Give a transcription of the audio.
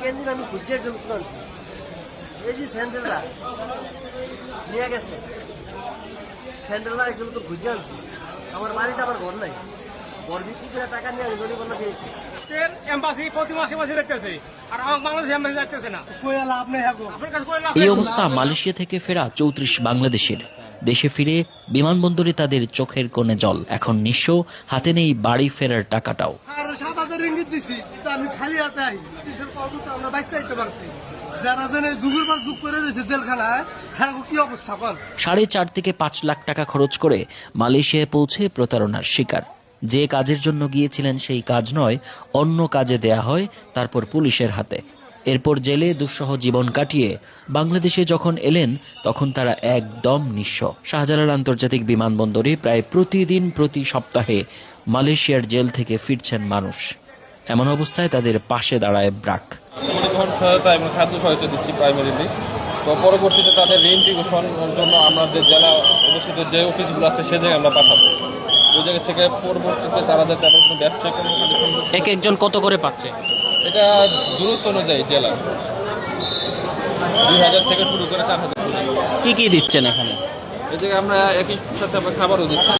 গেঞ্জির আমি খুঁজে একজন উত্তর আনছি, এই যে স্যান্ডেলরা নিয়ে গেছে, স্যান্ডেলরা একজন তো খুঁজে আনছি। আমার বাড়িতে আমার ঘর নাই, ঘর বিক্রি করে টাকা নিয়ে আমি জরিমানা দিয়েছি। এম্বাসি প্রতি মাসে মাসে দেখতেছে, আর আমার বাংলাদেশ এম্বাসি দেখতেছে না। এই অবস্থা মালয়েশিয়া থেকে ফেরা 34 বাংলাদেশের। দেশে ফিরে বিমানবন্দরে তাদের চোখের কোণে জল। এখন নিঃস্ব, হাতে নেই বাড়ি ফেরার টাকাটাও। আর 7,000 রিঙ্গিত দিছি, তো আমি খালি হাতে আই, আমরা বাইসে আইতে পারছি। যারা জেনে যুগের পর যুগ করে রয়েছে জেলখানায়, হ্যাঁ কি অবস্থা কর। 4.5 থেকে 5 লাখ টাকা খরচ করে মালয়েশিয়ায় পৌঁছে প্রতারণার শিকার। যে কাজের জন্য গিয়েছিলেন সেই কাজ নয়, অন্য কাজে দেয়া হয়, তারপর পুলিশের হাতে। এরপর জেলে দুঃসহ জীবন কাটিয়ে বাংলাদেশে যখন এলেন, তখন তারা একদম নিঃস্ব। শাহজালাল আন্তর্জাতিক বিমানবন্দরে প্রায় প্রতিদিন প্রতি সপ্তাহে মালয়েশিয়ার জেল থেকে ফিরছেন মানুষ। এমন অবস্থায় তাদের পাশে দাঁড়ায় ব্রাক। পরিবহন সহায়তা এবং খাদ্য সহায়তা দিচ্ছি প্রাইমারিলি। তো পরবর্তীতে তাদের রিইন্টিগ্রেশনের জন্য আমাদের জেলা অবস্থিত যে অফিসগুলো আছে সে জায়গায় আমরা পাঠাবো। ওই জায়গা থেকে পরবর্তীতে তারা যাতে আবার কোনো ব্যবসা করে। এক একজন কত করে পাচ্ছে? এটা দূরত্ব অনুযায়ী জেলা 2,000 থেকে শুরু করে 4,000। কি কি দিচ্ছেন এখানে? এই জায়গায় আমরা একই সাথে আমরা খাবারও দিচ্ছি।